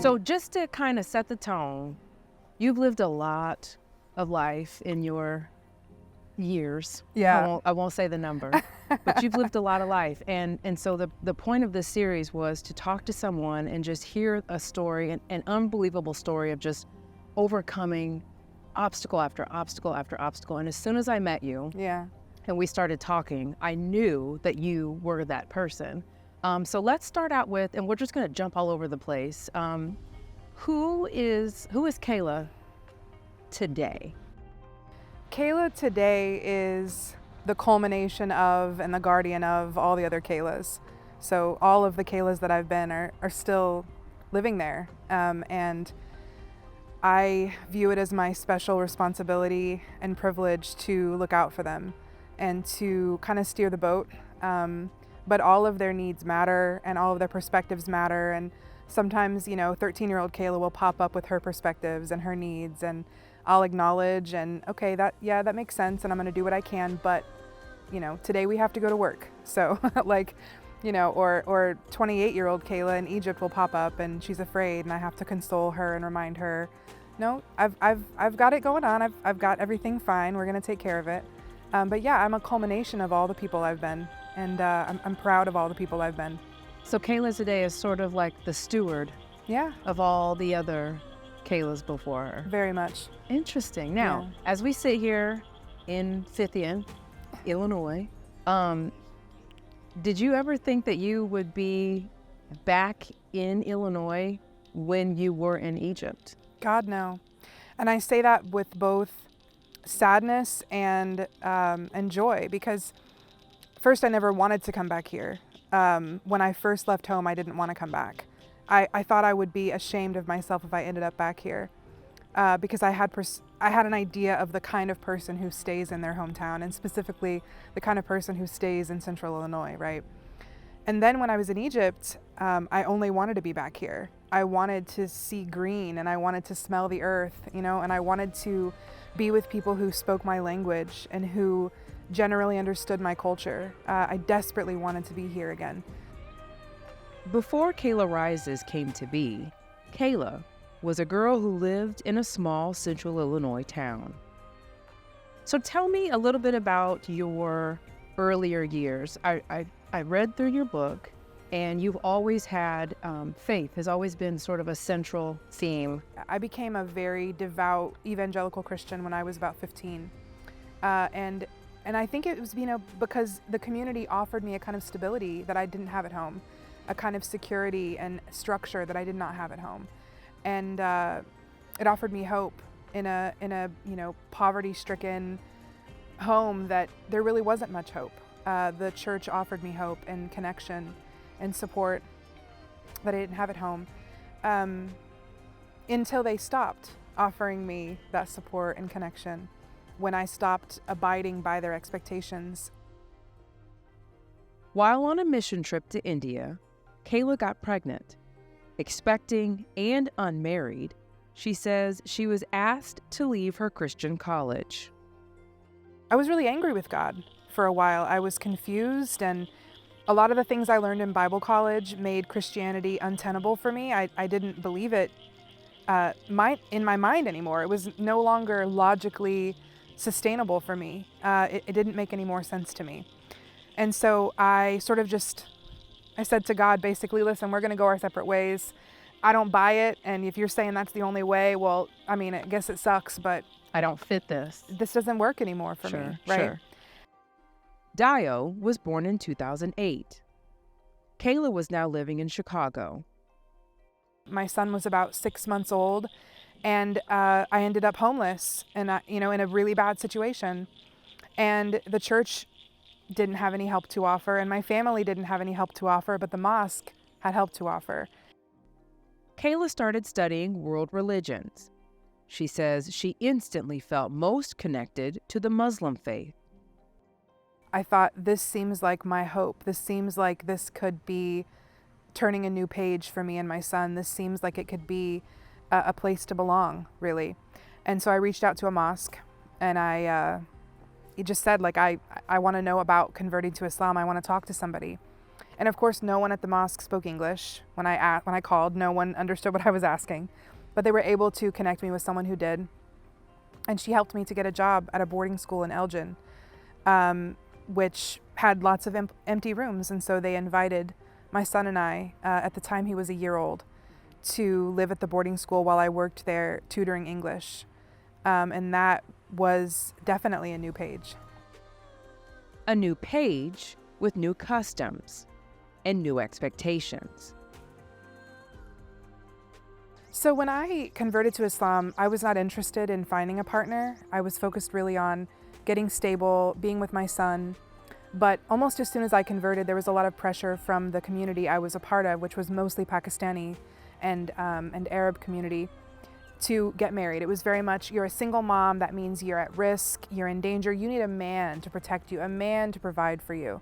So just to kind of set the tone, you've lived a lot of life in your years. Yeah. I won't say the number, but you've lived a lot of life. And so the point of this series was to talk to someone and just hear a story, an unbelievable story of just overcoming obstacle after obstacle after obstacle. And as soon as I met you Yeah. and we started talking, I knew that you were that person. So let's start out with, and we're just going to jump all over the place. Who is Kaighla today? Kaighla today is the culmination of and the guardian of all the other Kaighlas. So all of the Kaighlas that I've been are still living there. And I view it as my special responsibility and privilege to look out for them and to kind of steer the boat. But all of their needs matter and all of their perspectives matter. And sometimes, 13-year-old Kaighla will pop up with her perspectives and her needs, and I'll acknowledge and, okay, that makes sense, and I'm gonna do what I can, but, today we have to go to work. So or 28-year-old Kaighla in Egypt will pop up and she's afraid, and I have to console her and remind her, no, I've got it going on. I've got everything fine. We're gonna take care of it. But yeah, I'm a culmination of all the people I've been, and I'm proud of all the people I've been. So Kaighla today is sort of like the steward Yeah, of all the other Kaylas before her. very much. Interesting. Now, as we sit here in Fithian, Illinois, did you ever think that you would be back in Illinois when you were in Egypt? God, no. And I say that with both sadness and joy, because first, I never wanted to come back here. When I first left home, I didn't want to come back. I thought I would be ashamed of myself if I ended up back here, because I had an idea of the kind of person who stays in their hometown, and specifically the kind of person who stays in Central Illinois, right? And then when I was in Egypt, I only wanted to be back here. I wanted to see green, and I wanted to smell the earth, and I wanted to be with people who spoke my language and who generally understood my culture. I desperately wanted to be here again. Before Kaighla Rises came to be, Kaighla was a girl who lived in a small Central Illinois town. So tell me a little bit about your earlier years. I read through your book, and you've always had faith has always been sort of a central theme. I became a very devout evangelical Christian when I was about 15. And I think it was, because the community offered me a kind of stability that I didn't have at home, a kind of security and structure that I did not have at home. And it offered me hope in a poverty-stricken home that there really wasn't much hope. The church offered me hope and connection and support that I didn't have at home, until they stopped offering me that support and connection, when I stopped abiding by their expectations. While on a mission trip to India, Kaighla got pregnant. Expecting and unmarried, she says she was asked to leave her Christian college. I was really angry with God for a while. I was confused, and a lot of the things I learned in Bible college made Christianity untenable for me. I didn't believe it in my mind anymore. It was no longer logically sustainable for me. It didn't make any more sense to me. And so I said to God, basically, listen, we're going to go our separate ways. I don't buy it. And if you're saying that's the only way, well, I mean, I guess it sucks, but I don't fit this. This doesn't work anymore for me, right? Sure. Dio was born in 2008. Kaighla was now living in Chicago. My son was about 6 months old, and I ended up homeless and in a really bad situation. And the church didn't have any help to offer, and my family didn't have any help to offer, but the mosque had help to offer. Kaighla started studying world religions. She says she instantly felt most connected to the Muslim faith. I thought, this seems like my hope. This seems like this could be turning a new page for me and my son. This seems like it could be a place to belong, really. And so I reached out to a mosque, and he just said, I want to know about converting to Islam. I want to talk to somebody. And of course, no one at the mosque spoke English. When I called, no one understood what I was asking. But they were able to connect me with someone who did. And she helped me to get a job at a boarding school in Elgin, which had lots of empty rooms. And so they invited my son and I, at the time he was a year old, to live at the boarding school while I worked there tutoring English. And that was definitely a new page. A new page with new customs and new expectations. So when I converted to Islam, I was not interested in finding a partner. I was focused really on getting stable, being with my son. But almost as soon as I converted, there was a lot of pressure from the community I was a part of, which was mostly Pakistani and Arab community, to get married. It was very much, you're a single mom, that means you're at risk, you're in danger, you need a man to protect you, a man to provide for you.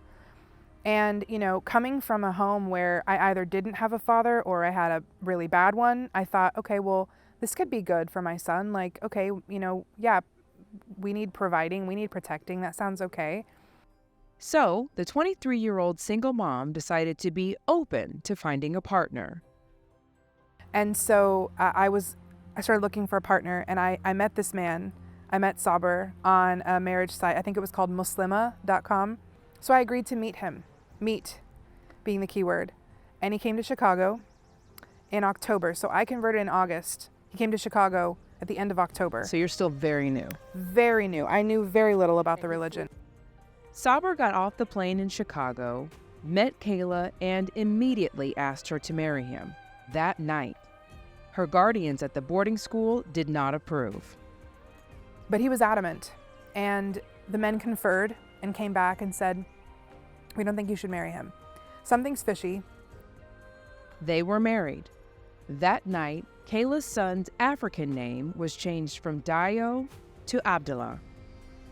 And, you know, coming from a home where I either didn't have a father or I had a really bad one, I thought, okay, well, this could be good for my son. Like, okay, you know, yeah, we need providing, we need protecting. That sounds okay. So the 23-year-old single mom decided to be open to finding a partner. And so I started looking for a partner, and I met this man. I met Saber on a marriage site. I think it was called Muslima.com. So I agreed to meet him. Meet being the key word. And he came to Chicago in October. So I converted in August. He came to Chicago at the end of October. So you're still very new. Very new. I knew very little about the religion. Saber got off the plane in Chicago, met Kaighla, and immediately asked her to marry him that night. Her guardians at the boarding school did not approve. But he was adamant. And the men conferred and came back and said, we don't think you should marry him. Something's fishy. They were married. That night, Kaila's son's African name was changed from Dio to Abdullah.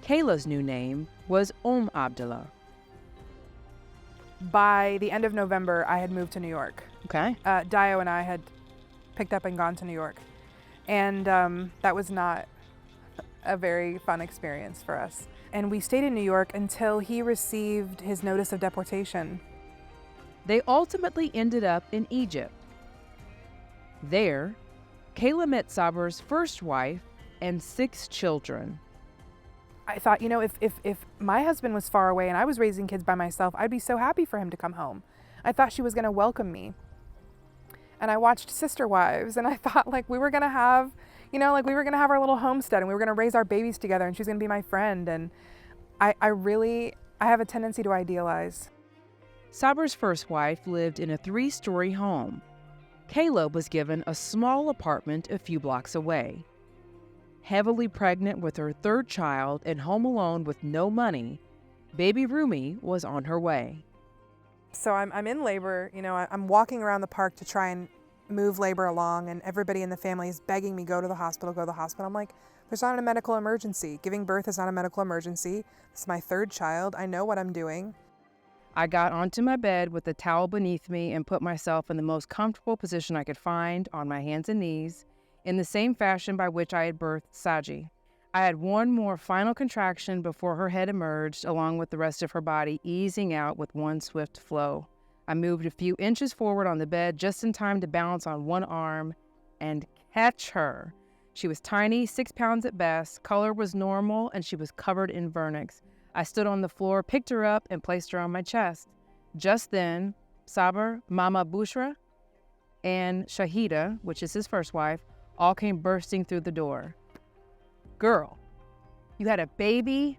Kaila's new name was Abdullah. By the end of November, I had moved to New York. Okay. Dio and I had picked up and gone to New York. And that was not a very fun experience for us. And we stayed in New York until he received his notice of deportation. They ultimately ended up in Egypt. There, Kaighla met Saber's first wife and 6 children. I thought, you know, if my husband was far away and I was raising kids by myself, I'd be so happy for him to come home. I thought she was going to welcome me. And I watched Sister Wives, and I thought, like, we were going to have, you know, like, we were going to have our little homestead, and we were going to raise our babies together, and she was going to be my friend. And I have a tendency to idealize. Saber's first wife lived in a 3-story home. Kaighla was given a small apartment a few blocks away. Heavily pregnant with her 3rd child and home alone with no money, baby Rumi was on her way. So I'm in labor, you know, I'm walking around the park to try and move labor along, and everybody in the family is begging me, go to the hospital, go to the hospital. I'm like, there's not a medical emergency. Giving birth is not a medical emergency. It's my 3rd child. I know what I'm doing. I got onto my bed with a towel beneath me and put myself in the most comfortable position I could find on my hands and knees, in the same fashion by which I had birthed Saji. I had one more final contraction before her head emerged, along with the rest of her body easing out with one swift flow. I moved a few inches forward on the bed just in time to balance on one arm and catch her. She was tiny, 6 pounds at best, color was normal, and she was covered in vernix. I stood on the floor, picked her up, and placed her on my chest. Just then, Saber, Mama Bushra, and Shahida, which is his first wife, all came bursting through the door. Girl, you had a baby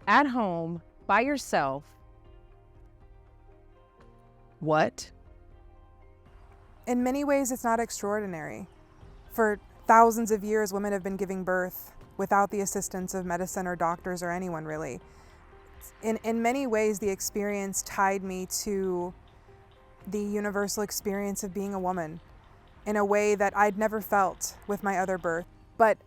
at home by yourself. What? In many ways, it's not extraordinary. For thousands of years, women have been giving birth without the assistance of medicine or doctors or anyone, really. In many ways, the experience tied me to the universal experience of being a woman in a way that I'd never felt with my other birth. But,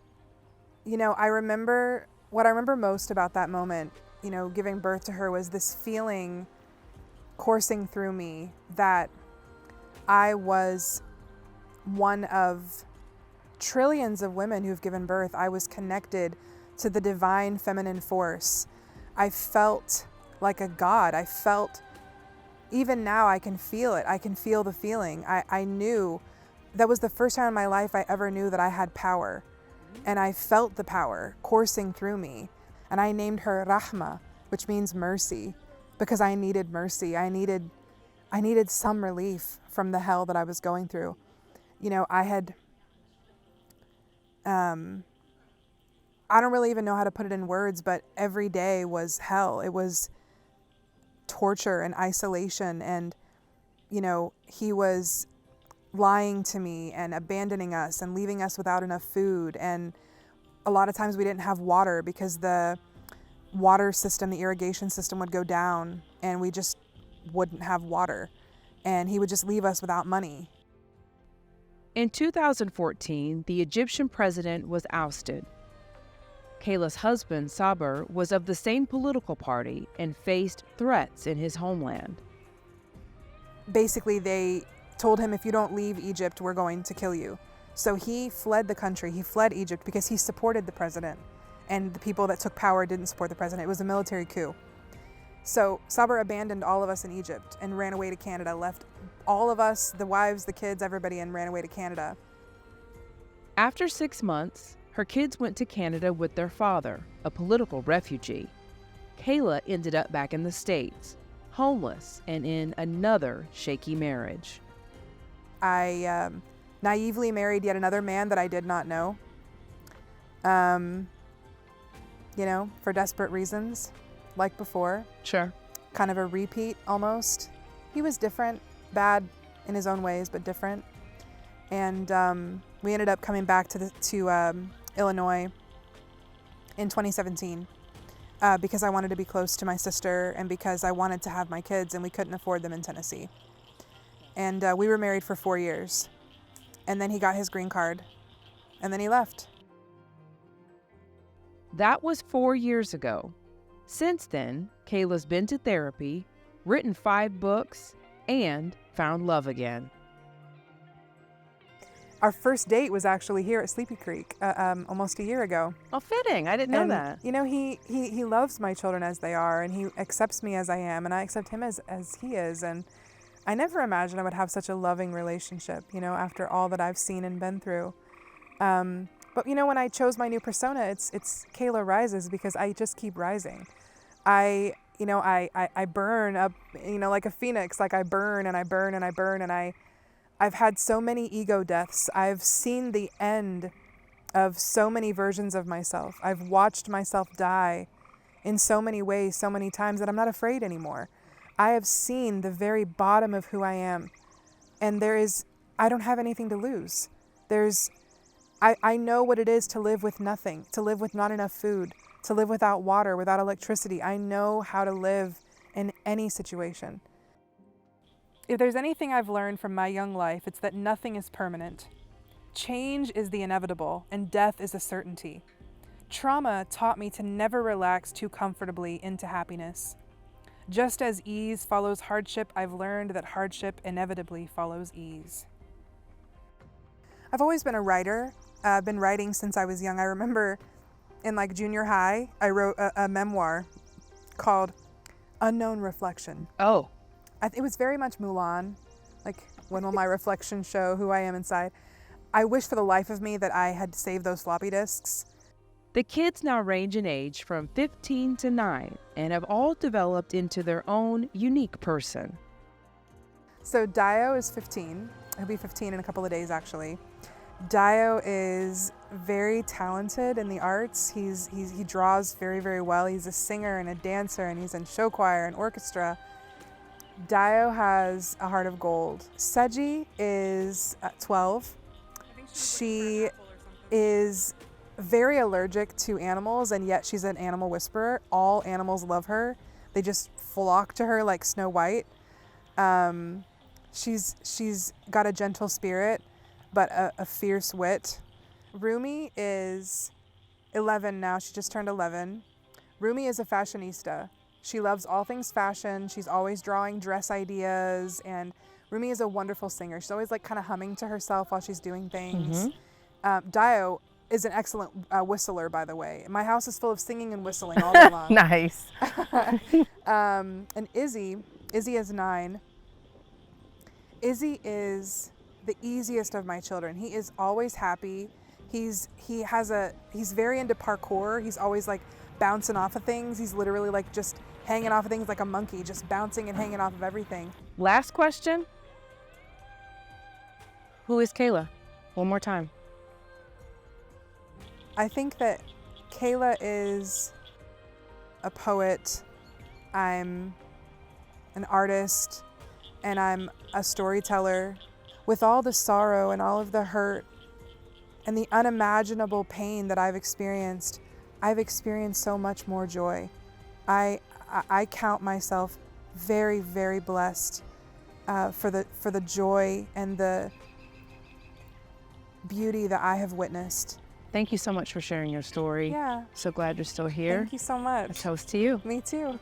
you know, what I remember most about that moment, you know, giving birth to her, was this feeling coursing through me that I was one of trillions of women who've given birth. I was connected to the divine feminine force. I felt like a god. I felt even now I can feel it. I can feel the feeling. I knew that was the first time in my life I ever knew that I had power. And I felt the power coursing through me. And I named her Rahma, which means mercy, because I needed mercy. I needed some relief from the hell that I was going through. You know, I don't really even know how to put it in words, but every day was hell. It was torture and isolation. And, you know, he was lying to me and abandoning us and leaving us without enough food. And a lot of times we didn't have water because the water system, the irrigation system would go down and we just wouldn't have water. And he would just leave us without money. In 2014, the Egyptian president was ousted. Kaighla's husband, Sabr, was of the same political party and faced threats in his homeland. Basically, they told him, if you don't leave Egypt, we're going to kill you. So he fled the country. He fled Egypt because he supported the president. And the people that took power didn't support the president. It was a military coup. So Sabr abandoned all of us in Egypt and ran away to Canada, left all of us, the wives, the kids, everybody, and ran away to Canada. After 6 months, her kids went to Canada with their father, a political refugee. Kaighla ended up back in the States, homeless and in another shaky marriage. I naively married yet another man that I did not know, you know, for desperate reasons, like before. Sure. Kind of a repeat almost. He was different, bad in his own ways, but different. And we ended up coming back to Illinois in 2017 because I wanted to be close to my sister and because I wanted to have my kids and we couldn't afford them in Tennessee. And we were married for 4 years. And then he got his green card and then he left. That was 4 years ago. Since then, Kaighla's been to therapy, written 5 books, and found love again. Our first date was actually here at Sleepy Creek almost a year ago. Oh, fitting. I didn't know that. You know, he loves my children as they are, and he accepts me as I am, and I accept him as he is. And I never imagined I would have such a loving relationship, you know, after all that I've seen and been through. But, you know, when I chose my new persona, it's Kaighla Rises because I just keep rising. I burn up, you know, like a phoenix, like I burn and I burn and I burn. And I've had so many ego deaths. I've seen the end of so many versions of myself. I've watched myself die in so many ways, so many times that I'm not afraid anymore. I have seen the very bottom of who I am. And I don't have anything to lose. I know what it is to live with nothing, to live with not enough food, to live without water, without electricity. I know how to live in any situation. If there's anything I've learned from my young life, it's that nothing is permanent. Change is the inevitable, and death is a certainty. Trauma taught me to never relax too comfortably into happiness. Just as ease follows hardship, I've learned that hardship inevitably follows ease. I've always been a writer. I've been writing since I was young. I remember in like junior high, I wrote a memoir called Unknown Reflection. Oh. It was very much Mulan, like when will my reflection show who I am inside. I wish for the life of me that I had saved those floppy disks. The kids now range in age from 15 to 9 and have all developed into their own unique person. So Dio is 15. He'll be 15 in a couple of days, actually. Dio is very talented in the arts. He draws very, very well. He's a singer and a dancer, and he's in show choir and orchestra. Dio has a heart of gold. Seji is 12. She is very allergic to animals, and yet she's an animal whisperer. All animals love her. They just flock to her like Snow White. She's got a gentle spirit, but a fierce wit. Rumi is 11 now. She just turned 11. Rumi is a fashionista. She loves all things fashion. She's always drawing dress ideas, and Rumi is a wonderful singer. She's always like kind of humming to herself while she's doing things. Dio is an excellent whistler, by the way. My house is full of singing and whistling all day long. Nice. And Izzy is 9. Izzy is the easiest of my children. He is always happy. He's very into parkour. He's always like bouncing off of things. He's literally like just hanging off of things like a monkey, just bouncing and hanging off of everything. Last question. Who is Kaighla? One more time. I think that Kaighla is a poet. I'm an artist, and I'm a storyteller. With all the sorrow and all of the hurt and the unimaginable pain that I've experienced so much more joy. I count myself very, very blessed for the joy and the beauty that I have witnessed. Thank you so much for sharing your story. Yeah. So glad you're still here. Thank you so much. A toast to you. Me too.